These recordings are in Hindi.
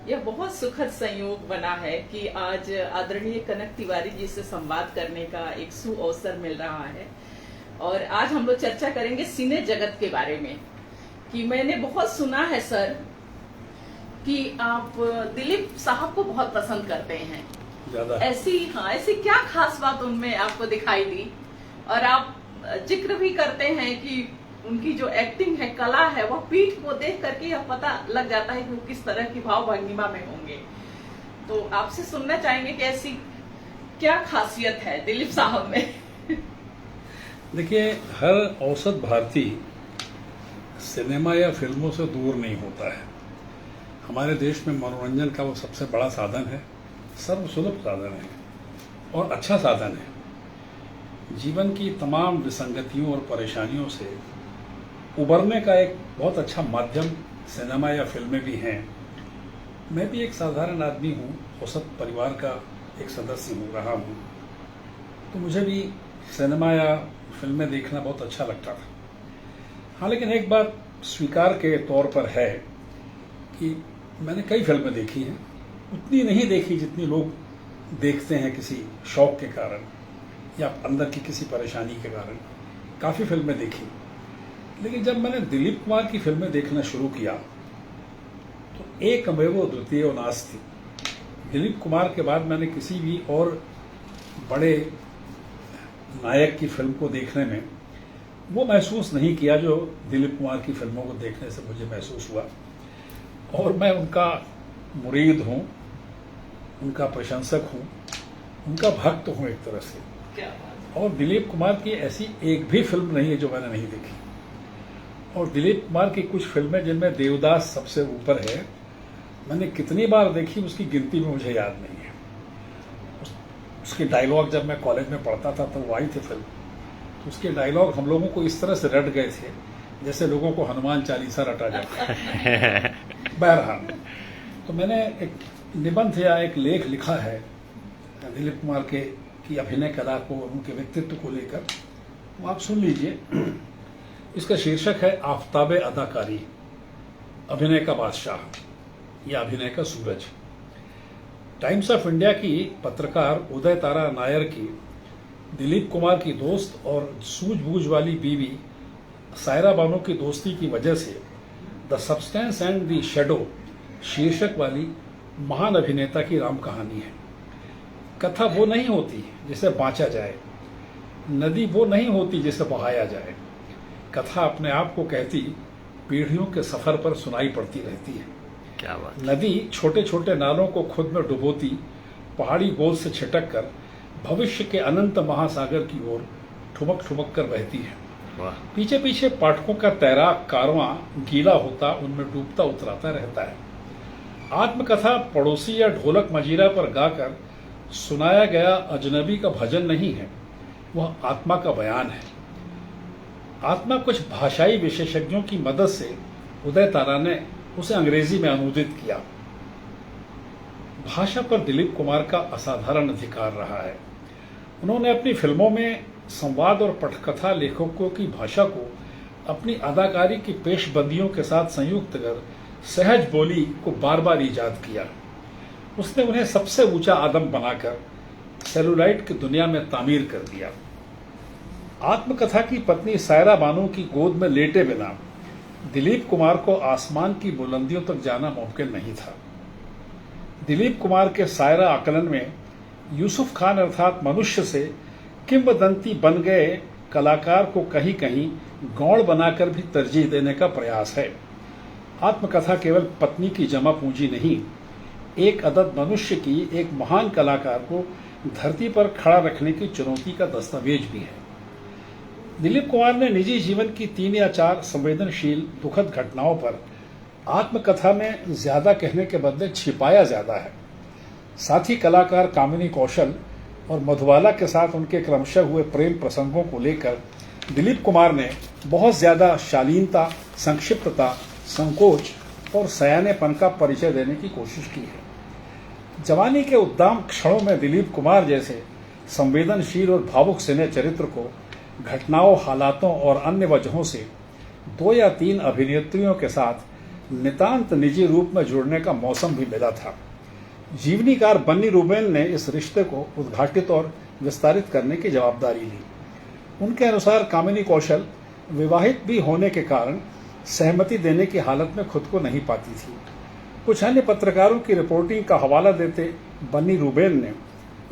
यह बहुत सुखद संयोग बना है कि आज आदरणीय कनक तिवारी जी से संवाद करने का एक सुअवसर मिल रहा है। और आज हम लोग चर्चा करेंगे सिने जगत के बारे में। कि मैंने बहुत सुना है सर कि आप दिलीप साहब को बहुत पसंद करते हैं। ज्यादा ऐसी क्या खास बात उनमें आपको दिखाई दी? और आप जिक्र भी करते हैं कि उनकी जो एक्टिंग है, कला है, वह पीठ को देख करके यह पता लग जाता है कि वो किस तरह की भाव भंगिमा में होंगे। तो आपसे सुनना चाहेंगे कि ऐसी क्या खासियत है दिलीप साहब में? देखिए, हर औसत भारतीय सिनेमा या फिल्मों से दूर नहीं होता है। हमारे देश में मनोरंजन का वो सबसे बड़ा साधन है, सर्वसुलभ साधन है और अच्छा साधन है। जीवन की तमाम विसंगतियों और परेशानियों से उबरने का एक बहुत अच्छा माध्यम सिनेमा या फिल्में भी हैं। मैं भी एक साधारण आदमी हूँ, औसत परिवार का एक सदस्य रहा हूँ, तो मुझे भी सिनेमा या फिल्में देखना बहुत अच्छा लगता था। हाँ, लेकिन एक बात स्वीकार के तौर पर है कि मैंने कई फिल्में देखी हैं, उतनी नहीं देखी जितनी लोग देखते हैं किसी शौक के कारण या अंदर की किसी परेशानी के कारण। काफ़ी फिल्में देखी, लेकिन जब मैंने दिलीप कुमार की फिल्में देखना शुरू किया तो एकमेव द्वितीय नास्ति। दिलीप कुमार के बाद मैंने किसी भी और बड़े नायक की फिल्म को देखने में वो महसूस नहीं किया जो दिलीप कुमार की फिल्मों को देखने से मुझे महसूस हुआ। और मैं उनका मुरीद हूँ, उनका प्रशंसक हूँ, उनका भक्त हूँ एक तरह से। क्या बात। और दिलीप कुमार की ऐसी एक भी फिल्म नहीं है जो मैंने नहीं देखी। और दिलीप कुमार की कुछ फिल्में जिनमें देवदास सबसे ऊपर है, मैंने कितनी बार देखी उसकी गिनती में मुझे याद नहीं है। उसके डायलॉग जब मैं कॉलेज में पढ़ता था तो वो आई थी फिल्म, तो उसके डायलॉग हम लोगों को इस तरह से रट गए थे जैसे लोगों को हनुमान चालीसा रटा जाता है। बहरहाल, तो मैंने एक निबंध या एक लेख लिखा है दिलीप कुमार के की अभिनय कला को, उनके व्यक्तित्व को लेकर, वो आप सुन लीजिए। इसका शीर्षक है आफताबे अदाकारी, अभिनय का बादशाह या अभिनय का सूरज। टाइम्स ऑफ इंडिया की पत्रकार उदय तारा नायर की दिलीप कुमार की दोस्त और सूझबूझ वाली बीवी सायरा बानो की दोस्ती की वजह से the substance and the shadow शीर्षक वाली महान अभिनेता की राम कहानी है। कथा वो नहीं होती जिसे बांचा जाए, नदी वो नहीं होती जिसे बहाया जाए। कथा अपने आप को कहती पीढ़ियों के सफर पर सुनाई पड़ती रहती है। क्या बात। नदी छोटे छोटे नालों को खुद में डुबोती पहाड़ी गोद से छिटक कर भविष्य के अनंत महासागर की ओर ठुमक ठुमक कर बहती है। वाह। पीछे पीछे पाठकों का तैराक कारवां गीला होता उनमें डूबता उतराता रहता है। आत्मकथा पड़ोसी या ढोलक मजीरा पर गाकर सुनाया गया अजनबी का भजन नहीं है, वह आत्मा का बयान है। आत्मा कुछ भाषाई विशेषज्ञों की मदद से उदय तारा ने उसे अंग्रेजी में अनुदित किया। भाषा पर दिलीप कुमार का असाधारण अधिकार रहा है। उन्होंने अपनी फिल्मों में संवाद और पटकथा लेखकों की भाषा को अपनी अदाकारी की पेशबंदियों के साथ संयुक्त कर सहज बोली को बार बार ईजाद किया। उसने उन्हें सबसे ऊंचा आदम बनाकर सेलुलाइट की दुनिया में तामीर कर दिया। आत्मकथा की पत्नी सायरा बानो की गोद में लेटे बिना दिलीप कुमार को आसमान की बुलंदियों तक जाना मुमकिन नहीं था। दिलीप कुमार के सायरा आकलन में यूसुफ खान अर्थात मनुष्य से किंवदंती बन गए कलाकार को कहीं कहीं गौड़ बनाकर भी तरजीह देने का प्रयास है। आत्मकथा केवल पत्नी की जमा पूंजी नहीं, एक अदद मनुष्य की एक महान कलाकार को धरती पर खड़ा रखने की चुनौती का दस्तावेज भी है। दिलीप कुमार ने निजी जीवन की 3 या 4 संवेदनशील दुखद घटनाओं पर आत्मकथा में ज्यादा कहने के बदले छिपाया ज्यादा है। साथ ही कलाकार कामिनी कौशल और मधुबाला के साथ उनके क्रमशः हुए प्रेम प्रसंगों को लेकर दिलीप कुमार ने बहुत ज्यादा शालीनता, संक्षिप्तता, संकोच और सयानेपन का परिचय देने की कोशिश की है। जवानी के उद्दाम क्षणों में दिलीप कुमार जैसे संवेदनशील और भावुक सिने चरित्र को घटनाओं, हालातों और अन्य वजहों से 2 या 3 अभिनेत्रियों के साथ नितांत निजी रूप में जुड़ने का मौसम भी मिला था। जीवनीकार बन्नी रूबेन ने इस रिश्ते को उद्घाटित और विस्तारित करने की जवाबदारी ली। उनके अनुसार कामिनी कौशल विवाहित भी होने के कारण सहमति देने की हालत में खुद को नहीं पाती थी। कुछ अन्य पत्रकारों की रिपोर्टिंग का हवाला देते बन्नी रूबेन ने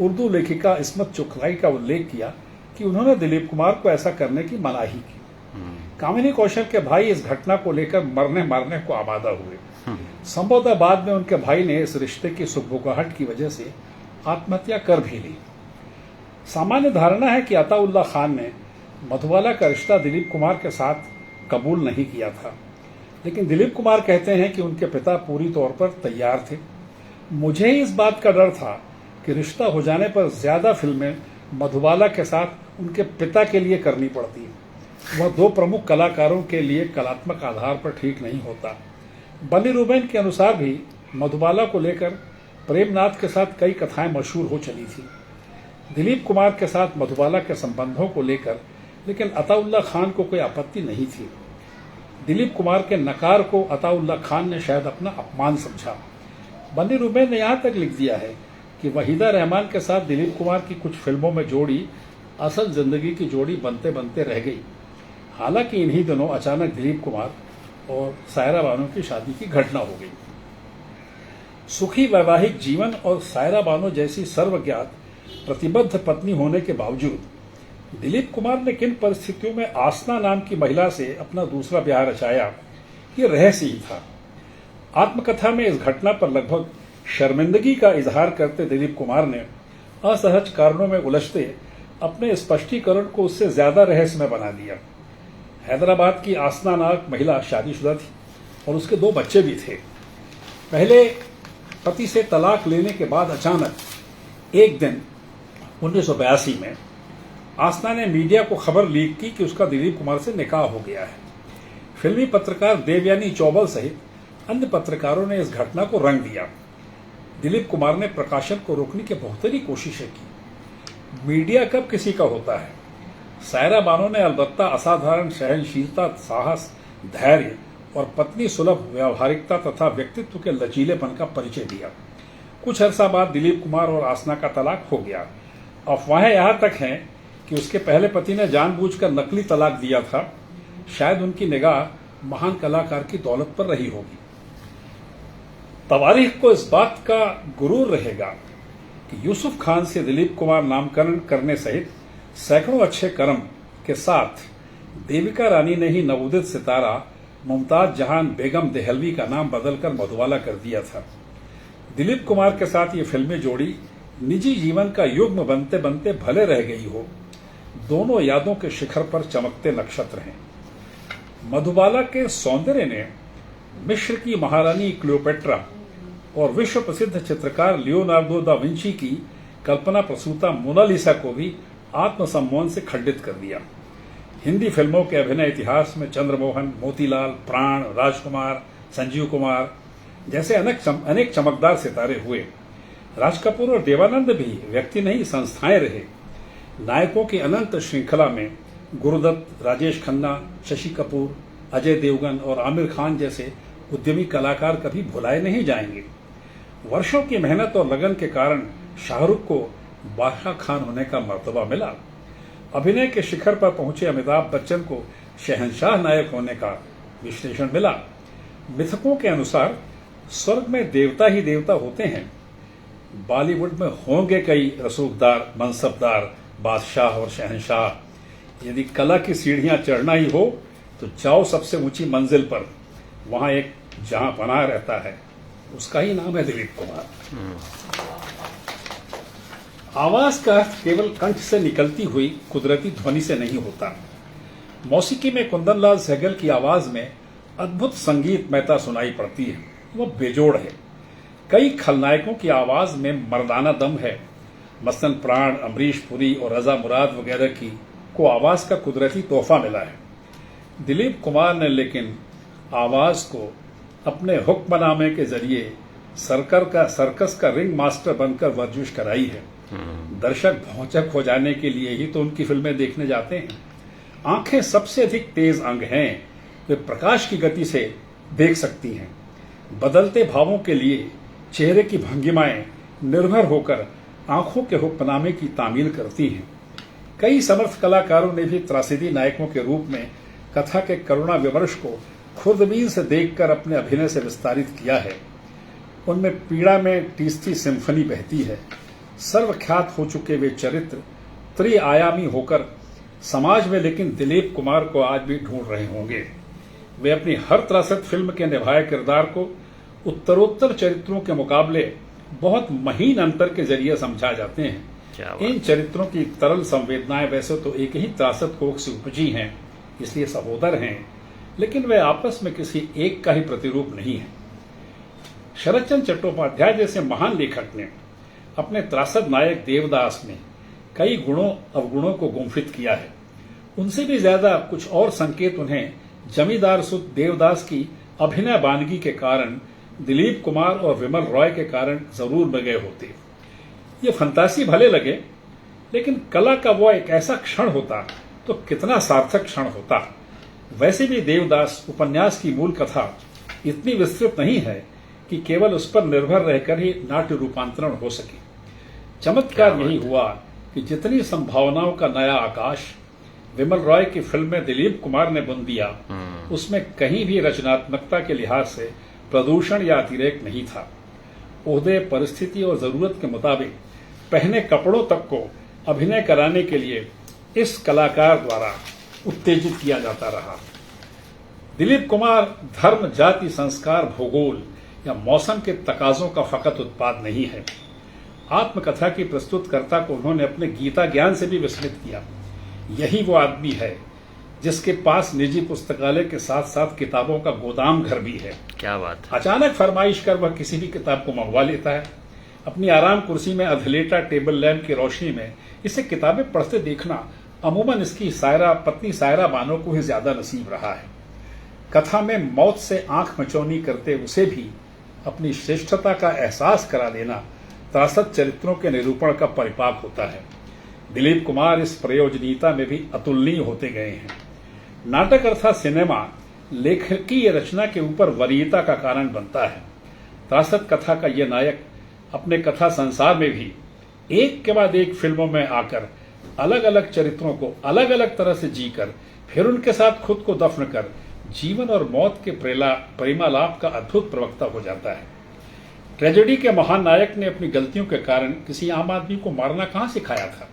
उर्दू लेखिका इस्मत चुगलाई का उल्लेख किया कि उन्होंने दिलीप कुमार को ऐसा करने की मनाही की। कामिनी कौशल के भाई इस घटना को लेकर मरने मारने को आमादा हुए। संभवतः बाद में उनके भाई ने इस रिश्ते की सुगबुगाहट की वजह से आत्महत्या कर भी ली। सामान्य धारणा है कि अताउल्लाह खान ने मधुबाला का रिश्ता दिलीप कुमार के साथ कबूल नहीं किया था, लेकिन दिलीप कुमार कहते हैं कि उनके पिता पूरी तौर पर तैयार थे। मुझे इस बात का डर था कि रिश्ता हो जाने पर ज्यादा फिल्में मधुबाला के साथ उनके पिता के लिए करनी पड़ती। वह दो प्रमुख कलाकारों के लिए कलात्मक आधार पर ठीक नहीं होता। बन्नी रूबेन के अनुसार भी मधुबाला को लेकर प्रेमनाथ के साथ कई कथाएं मशहूर हो चली थी दिलीप कुमार के साथ मधुबाला के संबंधों को लेकर, लेकिन अताउल्लाह खान को कोई आपत्ति नहीं थी। दिलीप कुमार के नकार को अताउल्लाह खान ने शायद अपना अपमान समझा। बन्नी रूबेन ने यहाँ तक लिख दिया है कि वहीदा रहमान के साथ दिलीप कुमार की कुछ फिल्मों में जोड़ी असल जिंदगी की जोड़ी बनते बनते रह गई। हालांकि इन्हीं दिनों अचानक दिलीप कुमार और सायरा बानो की शादी की घटना हो गई। सुखी वैवाहिक जीवन और सायरा बानो जैसी सर्वज्ञात प्रतिबद्ध पत्नी होने के बावजूद दिलीप कुमार ने किन परिस्थितियों में आसना नाम की महिला से अपना दूसरा ब्याह रचाया, ये रहस्य ही था। आत्मकथा में इस घटना पर लगभग शर्मिंदगी का इजहार करते दिलीप कुमार ने असहज कारणों में उलझते अपने स्पष्टीकरण को उससे ज्यादा रहस्यमय बना दिया। हैदराबाद की आसना नामक महिला शादीशुदा थी और उसके 2 बच्चे भी थे। पहले पति से तलाक लेने के बाद अचानक एक दिन 1982 में आसना ने मीडिया को खबर लीक की कि उसका दिलीप कुमार से निकाह हो गया है। फिल्मी पत्रकार देवयानी चौबल सहित अन्य पत्रकारों ने इस घटना को रंग दिया। दिलीप कुमार ने प्रकाशन को रोकने की बहुतरी कोशिशें की। मीडिया कब किसी का होता है। सायरा बानो ने अलबत्ता असाधारण सहनशीलता, साहस, धैर्य और पत्नी सुलभ व्यावहारिकता तथा व्यक्तित्व के लचीलेपन का परिचय दिया। कुछ अरसा बाद दिलीप कुमार और आसना का तलाक हो गया। अफवाहें यहां तक हैं कि उसके पहले पति ने जानबूझकर नकली तलाक दिया था। शायद उनकी निगाह महान कलाकार की दौलत पर रही होगी। तवारीख को इस बात का गुरूर रहेगा कि यूसुफ खान से दिलीप कुमार नामकरण करने सहित सैकड़ों अच्छे कर्म के साथ देविका रानी ने ही नवोदित सितारा मुमताज जहान बेगम देहलवी का नाम बदलकर मधुबाला कर दिया था। दिलीप कुमार के साथ ये फिल्में जोड़ी निजी जीवन का युग्म बनते बनते भले रह गई हो, दोनों यादों के शिखर पर चमकते नक्षत्र हैं। मधुबाला के सौंदर्य ने मिस्र की महारानी क्लियोपेट्रा और विश्व प्रसिद्ध चित्रकार लियोनार्डो दा विंची की कल्पना प्रसूता मोनालिसा को भी आत्मसम्मान से खंडित कर दिया। हिंदी फिल्मों के अभिनय इतिहास में चंद्रमोहन, मोतीलाल, प्राण, राजकुमार, संजीव कुमार जैसे अनेक चमकदार सितारे हुए। राज कपूर और देवानंद भी व्यक्ति नहीं संस्थाएं रहे। नायकों की अनंत श्रृंखला में गुरुदत्त, राजेश खन्ना, शशि कपूर, अजय देवगन और आमिर खान जैसे उद्यमी कलाकार कभी भुलाए नहीं जाएंगे। वर्षों की मेहनत और लगन के कारण शाहरुख को बादशाह खान होने का मर्तबा मिला। अभिनय के शिखर पर पहुंचे अमिताभ बच्चन को शहंशाह नायक होने का विश्लेषण मिला। मिथकों के अनुसार स्वर्ग में देवता ही देवता होते हैं। बॉलीवुड में होंगे कई रसूखदार, मनसबदार, बादशाह और शहंशाह। यदि कला की सीढ़ियां चढ़ना ही हो तो जाओ सबसे ऊंची मंजिल पर। वहां एक जहां पनाह रहता है, उसका ही नाम है दिलीप कुमार। आवाज का अर्थ केवल कंठ से निकलती हुई कुदरती ध्वनि से नहीं होता। मौसीकी में कुंदनलाल सहगल की आवाज में अद्भुत संगीतमयता सुनाई पड़ती है, वह बेजोड़ है। कई खलनायकों की आवाज में मर्दाना दम है। मसलन प्राण, अमरीश पुरी और रजा मुराद वगैरह की को आवाज का कुदरती तोहफा मिला है। दिलीप कुमार ने लेकिन आवाज को अपने हुक्मनामे के जरिए सर्कस का रिंग मास्टर बनकर वर्जिश कराई है। दर्शक भौचक हो जाने के लिए ही तो उनकी फिल्में देखने जाते हैं। आंखें सबसे अधिक तेज अंग हैं। वे प्रकाश की गति से देख सकती हैं। बदलते भावों के लिए चेहरे की भंगिमाएं निर्भर होकर आंखों के हुक्मनामे की तामील करती हैं। कई समर्थ कलाकारों ने भी त्रासदी नायकों के रूप में कथा के करुणा विमर्श को खुर्दबीन से देखकर अपने अभिनय से विस्तारित किया है। उनमें पीड़ा में तीसरी सिम्फनी बहती है। सर्वख्यात हो चुके वे चरित्र त्रिआयामी होकर समाज में लेकिन दिलीप कुमार को आज भी ढूंढ रहे होंगे। वे अपनी हर त्रासद फिल्म के निभाए किरदार को उत्तरोत्तर चरित्रों के मुकाबले बहुत महीन अंतर के जरिए समझा जाते हैं। इन चरित्रों की तरल संवेदनाएं वैसे तो एक ही त्रासद कोख से उपजी हैं, इसलिए सहोदर हैं, लेकिन वे आपस में किसी एक का ही प्रतिरूप नहीं है। शरदचंद्र चट्टोपाध्याय जैसे महान लेखक ने अपने त्रासद नायक देवदास में कई गुणों अवगुणों को गुम्फित किया है। उनसे भी ज्यादा कुछ और संकेत उन्हें जमींदार सुत देवदास की अभिनय बानगी के कारण दिलीप कुमार और विमल रॉय के कारण जरूर मिल गए होते। ये फंतासी भले लगे, लेकिन कला का वो एक ऐसा क्षण होता तो कितना सार्थक क्षण होता। वैसे भी देवदास उपन्यास की मूल कथा इतनी विस्तृत नहीं है कि केवल उस पर निर्भर रहकर ही नाट्य रूपांतरण हो सके। चमत्कार यही हुआ कि जितनी संभावनाओं का नया आकाश विमल रॉय की फिल्म में दिलीप कुमार ने बुन दिया, उसमें कहीं भी रचनात्मकता के लिहाज से प्रदूषण या अतिरेक नहीं था। ओहदे, परिस्थिति और जरूरत के मुताबिक पहने कपड़ों तक को अभिनय कराने के लिए इस कलाकार द्वारा उत्तेजित किया जाता रहा। दिलीप कुमार धर्म, जाति, संस्कार, भूगोल या मौसम के तकाजों का फकत उत्पाद नहीं है। आत्मकथा की प्रस्तुतकर्ता को उन्होंने अपने गीता ज्ञान से भी विस्मित किया। यही वो आदमी है जिसके पास निजी पुस्तकालय के साथ साथ किताबों का गोदाम घर भी है। क्या बात है। अचानक फरमाइश कर वह किसी भी किताब को मंगवा लेता है। अपनी आराम कुर्सी में अधलेटा टेबल लैंप की रोशनी में इसे किताबें पढ़ते देखना अमूमन इसकी पत्नी सायरा बानो को ही ज्यादा नसीब रहा है। कथा में मौत से आंख मचौनी करते उसे भी अपनी श्रेष्ठता का एहसास करा देना त्रासद चरित्रों के निरूपण का परिपाक होता है। दिलीप कुमार इस प्रयोजनीयता में भी अतुलनीय होते गए हैं। नाटक अर्थात सिनेमा लेखकीय रचना के ऊपर वरीयता का कारण बनता है। त्रासद कथा का यह नायक अपने कथा संसार में भी एक के बाद एक फिल्मों में आकर अलग अलग चरित्रों को अलग अलग तरह से जीकर फिर उनके साथ खुद को दफन कर जीवन और मौत के प्रेमालाप का अद्भुत प्रवक्ता हो जाता है। ट्रेजेडी के महान नायक ने अपनी गलतियों के कारण किसी आम आदमी को मारना कहां सिखाया था।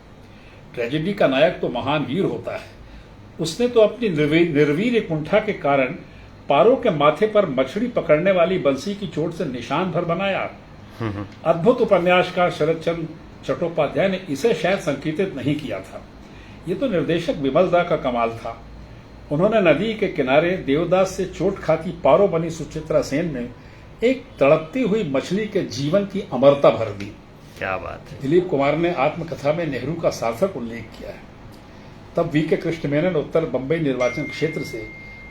ट्रेजेडी का नायक तो महान वीर होता है। उसने तो अपनी निर्वीर्य कुंठा के कारण पारों के माथे पर मछली पकड़ने वाली बंसी की चोट से निशान भर बनाया। अद्भुत उपन्यासकार शरदचंद्र चट्टोपाध्याय ने इसे शायद संकेतित नहीं किया था। ये तो निर्देशक विमल दा का कमाल था। उन्होंने नदी के किनारे देवदास से चोट खाती पारो बनी सुचित्रा सेन में एक तड़पती हुई मछली के जीवन की अमरता भर दी। क्या बात है। दिलीप कुमार ने आत्मकथा में नेहरू का सार्थक उल्लेख किया है। तब वीके कृष्ण मेनन उत्तर बंबई निर्वाचन क्षेत्र से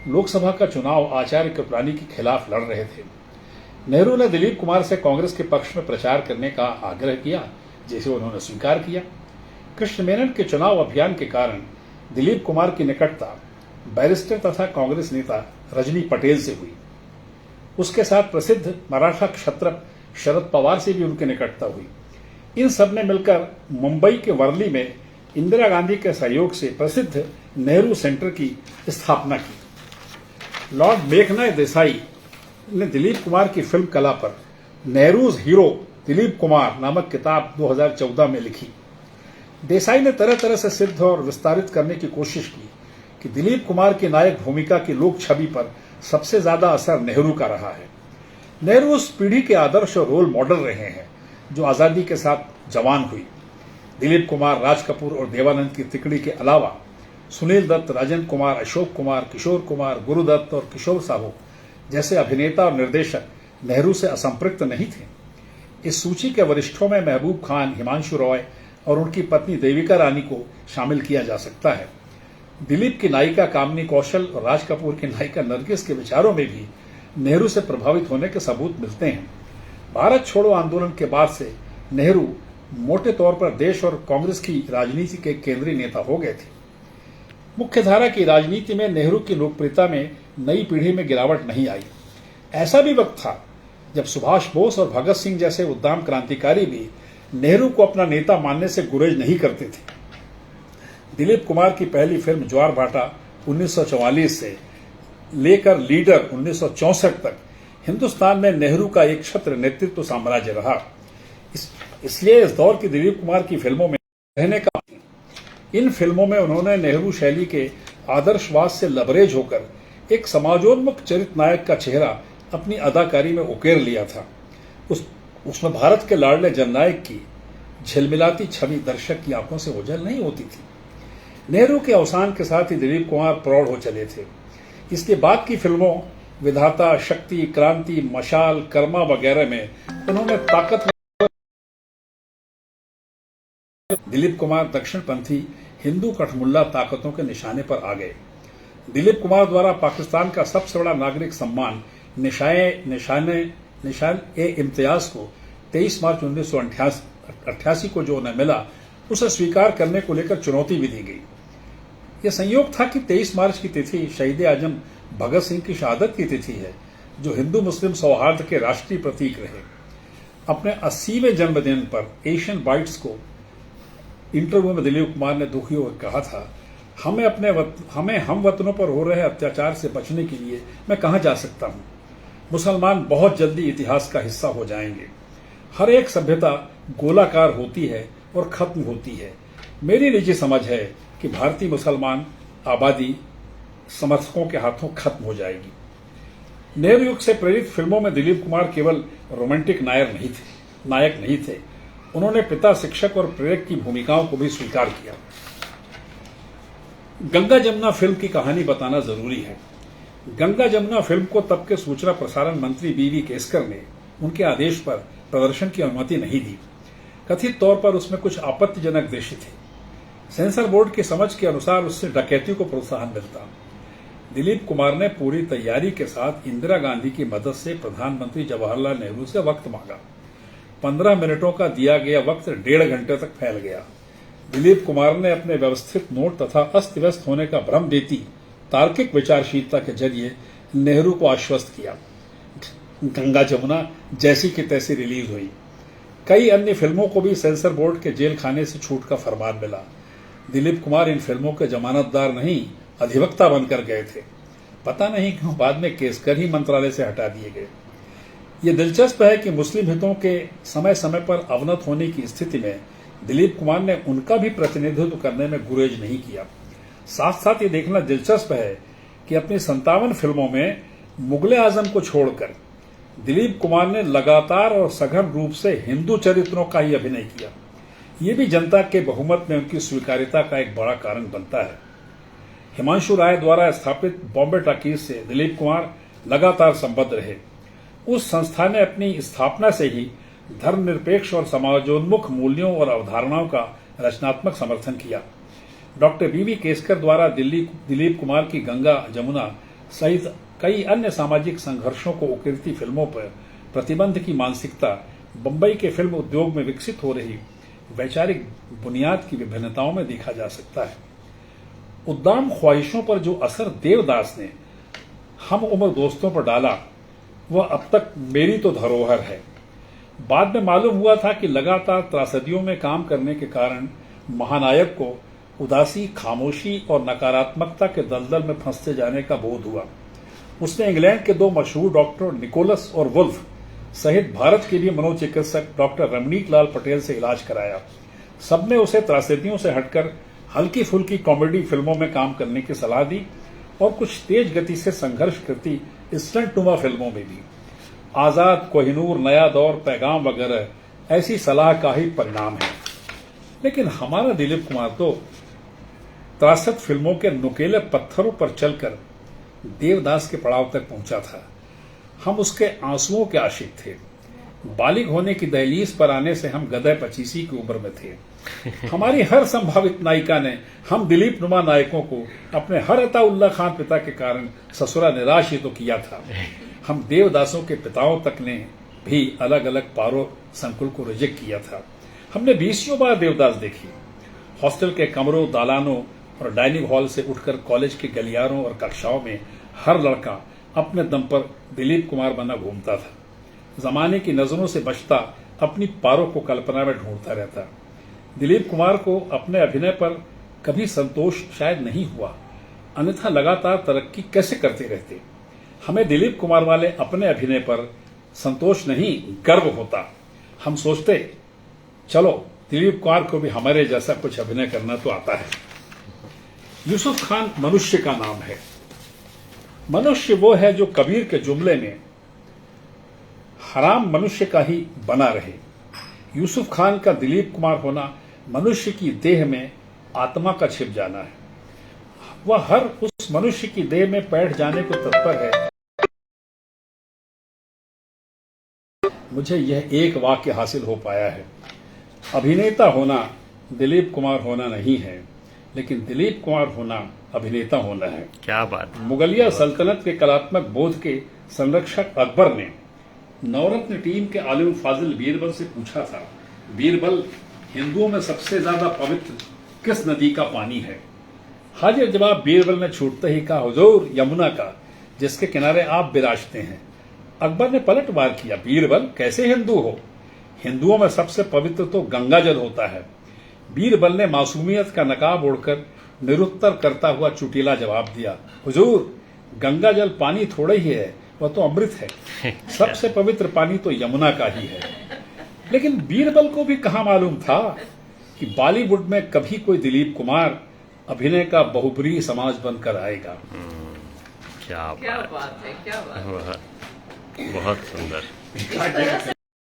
लोकसभा का चुनाव आचार्य कृपलानी के खिलाफ लड़ रहे थे। नेहरू ने दिलीप कुमार से कांग्रेस के पक्ष में प्रचार करने का आग्रह किया, जिसे उन्होंने स्वीकार किया। कृष्ण मेनन के चुनाव अभियान के कारण दिलीप कुमार की निकटता बैरिस्टर तथा कांग्रेस नेता रजनी पटेल से हुई। उसके साथ प्रसिद्ध मराठा क्षत्रप शरद पवार से भी उनकी निकटता हुई। इन सब ने मिलकर मुंबई के वर्ली में इंदिरा गांधी के सहयोग से प्रसिद्ध नेहरू सेंटर की स्थापना की। लॉर्ड मेघनाय देसाई ने दिलीप कुमार की फिल्म कला पर नेहरूज हीरो दिलीप कुमार नामक किताब 2014 में लिखी। देसाई ने तरह तरह से सिद्ध और विस्तारित करने की कोशिश की कि दिलीप कुमार की नायक भूमिका की लोक छवि पर सबसे ज्यादा असर नेहरू का रहा है। नेहरू उस पीढ़ी के आदर्श और रोल मॉडल रहे हैं जो आजादी के साथ जवान हुई। दिलीप कुमार, राज कपूर और देवानंद की तिकड़ी के अलावा सुनील दत्त, राजेंद्र कुमार, अशोक कुमार, किशोर कुमार, गुरुदत्त और किशोर साहू जैसे अभिनेता और निर्देशक नेहरू से असंपृक्त नहीं थे। इस सूची के वरिष्ठों में महबूब खान, हिमांशु रॉय और उनकी पत्नी देविका रानी को शामिल किया जा सकता है। दिलीप की नायिका कामिनी कौशल और राज कपूर की नायिका नरगिस के विचारों में भी नेहरू से प्रभावित होने के सबूत मिलते हैं। भारत छोड़ो आंदोलन के बाद से नेहरू मोटे तौर पर देश और कांग्रेस की राजनीति के केंद्रीय नेता हो गए थे। मुख्यधारा की राजनीति में नेहरू की लोकप्रियता में नई पीढ़ी में गिरावट नहीं आई। ऐसा भी वक्त था जब सुभाष बोस और भगत सिंह जैसे उद्दाम क्रांतिकारी भी नेहरू को अपना नेता मानने से गुरेज नहीं करते थे। दिलीप कुमार की पहली फिल्म ज्वार भाटा 1944 से लेकर लीडर 1964 तक हिंदुस्तान में नेहरू का एक छत्र नेतृत्व साम्राज्य रहा। इसलिए इस दौर की दिलीप कुमार की फिल्मों में रहने का इन फिल्मों में उन्होंने नेहरू शैली के आदर्शवाद से लबरेज होकर एक समाजोन्मुख चरित्र नायक का चेहरा अपनी अदाकारी में उकेर लिया था। उसमें भारत के लाडले जननायक की झिलमिलाती छवि दर्शक की आंखों से ओझल नहीं होती थी। नेहरू के अवसान के साथ ही दिलीप कुमार प्रौढ़ हो चले थे। इसके बाद की फिल्मों विधाता, शक्ति, क्रांति, मशाल, कर्मा वगैरह में उन्होंने ताकत दिलीप कुमार दक्षिणपंथी हिंदू कठमुल्ला ताकतों के निशाने पर आ गए। दिलीप कुमार द्वारा पाकिस्तान का सबसे बड़ा नागरिक सम्मान निशान ए इम्तियाज को 23 मार्च 1988 को जो उन्हें मिला उसे स्वीकार करने को लेकर चुनौती भी दी गई। यह संयोग था कि 23 मार्च की तिथि शहीद आजम भगत सिंह की शहादत की तिथि है, जो हिंदू मुस्लिम सौहार्द के राष्ट्रीय प्रतीक रहे। अपने 80वें जन्मदिन पर एशियन बाइट्स को इंटरव्यू में दिलीप कुमार ने दुखी होकर कहा था, हमें हम वतनों पर हो रहे अत्याचार से बचने के लिए मैं कहां जा सकता हूं। मुसलमान बहुत जल्दी इतिहास का हिस्सा हो जाएंगे। हर एक सभ्यता गोलाकार होती है और खत्म होती है। मेरी निजी समझ है कि भारतीय मुसलमान आबादी समर्थकों के हाथों खत्म हो जाएगी। नेहरू युग से प्रेरित फिल्मों में दिलीप कुमार केवल रोमांटिक नायक नहीं थे। उन्होंने पिता, शिक्षक और प्रेरक की भूमिकाओं को भी स्वीकार किया। गंगा जमुना फिल्म की कहानी बताना जरूरी है। गंगा जमुना फिल्म को तब के सूचना प्रसारण मंत्री बीवी केसकर ने उनके आदेश पर प्रदर्शन की अनुमति नहीं दी। कथित तौर पर उसमें कुछ आपत्तिजनक दृश्य थे। सेंसर बोर्ड की समझ के अनुसार उससे डकैती को प्रोत्साहन मिलता। दिलीप कुमार ने पूरी तैयारी के साथ इंदिरा गांधी की मदद से प्रधानमंत्री जवाहरलाल नेहरू से वक्त मांगा। 15 मिनटों का दिया गया वक्त 1.5 घंटे तक फैल गया। दिलीप कुमार ने अपने व्यवस्थित नोट तथा अस्त व्यस्त होने का भ्रम देती तार्किक विचारशीलता के जरिए नेहरू को आश्वस्त किया। गंगा जमुना जैसी की तैसी रिलीज हुई। कई अन्य फिल्मों को भी सेंसर बोर्ड के जेल खाने से छूट का फरमान मिला। दिलीप कुमार इन फिल्मों के जमानतदार नहीं, अधिवक्ता बनकर गए थे। पता नहीं क्यों बाद में केसकर ही मंत्रालय से हटा दिए गए। ये दिलचस्प है कि मुस्लिम हितों के समय समय पर अवनत होने की स्थिति में दिलीप कुमार ने उनका भी प्रतिनिधित्व करने में गुरेज नहीं किया। साथ साथ ये देखना दिलचस्प है कि अपनी 57 फिल्मों में मुगले आजम को छोड़कर दिलीप कुमार ने लगातार और सघन रूप से हिंदू चरित्रों का ही अभिनय किया। ये भी जनता के बहुमत में उनकी स्वीकार्यता का एक बड़ा कारण बनता है। हिमांशु राय द्वारा स्थापित बॉम्बे टॉकीज से दिलीप कुमार लगातार संबद्ध रहे। उस संस्था ने अपनी स्थापना से ही धर्मनिरपेक्ष और समाजोन्मुख मूल्यों और अवधारणाओं का रचनात्मक समर्थन किया। डॉक्टर बीवी केसकर द्वारा दिलीप कुमार की गंगा जमुना सहित कई अन्य सामाजिक संघर्षों को उकेरती फिल्मों पर प्रतिबंध की मानसिकता बंबई के फिल्म उद्योग में विकसित हो रही वैचारिक बुनियाद की विभिन्नताओं में देखा जा सकता है। उद्दाम ख्वाहिशों पर जो असर देवदास ने हम उम्र दोस्तों पर डाला वह अब तक मेरी तो धरोहर है। बाद में मालूम हुआ था कि लगातार त्रासदियों में काम करने के कारण महानायक को उदासी, खामोशी और नकारात्मकता के दलदल में फंसते जाने का बोध हुआ। उसने इंग्लैंड के 2 मशहूर डॉक्टर निकोलस और वुल्फ सहित भारत के भी मनोचिकित्सक डॉक्टर रमणीक लाल पटेल से इलाज कराया। सबने उसे त्रासदियों से हटकर हल्की फुल्की कॉमेडी फिल्मों में काम करने की सलाह दी और कुछ तेज गति से संघर्ष करती स्टंटनुमा फिल्मों में भी। आजाद, कोहिनूर, नया दौर, पैगाम वगैरह ऐसी सलाह का ही परिणाम है। लेकिन हमारा दिलीप कुमार तो त्रासद फिल्मों के नुकेले पत्थरों पर चलकर देवदास के पड़ाव तक पहुंचा था। हम उसके आंसुओं के आशिक थे। बालिग होने की दहलीज पर आने से हम गदय 25 की उम्र में थे। हमारी हर संभावित नायिका ने हम दिलीप नुमा नायकों को अपने हर अताउल्ला खान पिता के कारण ससुरा निराश ही तो किया था। हम देवदासों के पिताओं तक ने भी अलग अलग पारो संकुल को रिजेक्ट किया था। हमने 20 बार देवदास देखी। हॉस्टल के कमरों, दालानों और डाइनिंग हॉल से उठकर कॉलेज के गलियारों और कक्षाओं में हर लड़का अपने दम पर दिलीप कुमार बना घूमता था। जमाने की नजरों से बचता अपनी पारों को कल्पना में ढूंढता रहता। दिलीप कुमार को अपने अभिनय पर कभी संतोष शायद नहीं हुआ, अन्यथा लगातार तरक्की कैसे करते रहते। हमें दिलीप कुमार वाले अपने अभिनय पर संतोष नहीं, गर्व होता। हम सोचते चलो दिलीप कुमार को भी हमारे जैसा कुछ अभिनय करना तो आता है। यूसुफ खान मनुष्य का नाम है। मनुष्य वो है जो कबीर के जुमले में हराम मनुष्य का ही बना रहे। यूसुफ खान का दिलीप कुमार होना मनुष्य की देह में आत्मा का छिप जाना है। वह हर उस मनुष्य की देह में बैठ जाने को तत्पर है। मुझे यह एक वाक्य हासिल हो पाया है, अभिनेता होना दिलीप कुमार होना नहीं है, लेकिन दिलीप कुमार होना अभिनेता होना है। क्या बात है। मुगलिया सल्तनत के कलात्मक बोध के संरक्षक अकबर ने नवरत्न टीम के आलिम फाजिल बीरबल से पूछा था, बीरबल, हिंदुओं में सबसे ज्यादा पवित्र किस नदी का पानी है? हाजिर जवाब बीरबल ने छूटते ही कहा, हुजूर, यमुना का, जिसके किनारे आप विराजते हैं। अकबर ने पलटवार किया, बीरबल, कैसे हिंदू हो? हिंदुओं में सबसे पवित्र तो गंगा जल होता है। बीरबल ने मासूमियत का नकाब ओढ़कर निरुत्तर करता हुआ चुटीला जवाब दिया, हुजूर, गंगा जल पानी थोड़ा ही है, वह तो अमृत है। सबसे पवित्र पानी तो यमुना का ही है। लेकिन बीरबल को भी कहां मालूम था कि बॉलीवुड में कभी कोई दिलीप कुमार अभिनय का बहुब्रीही समाज बनकर आएगा। क्या बात है, क्या बात है। बहुत सुंदर। इस तरह से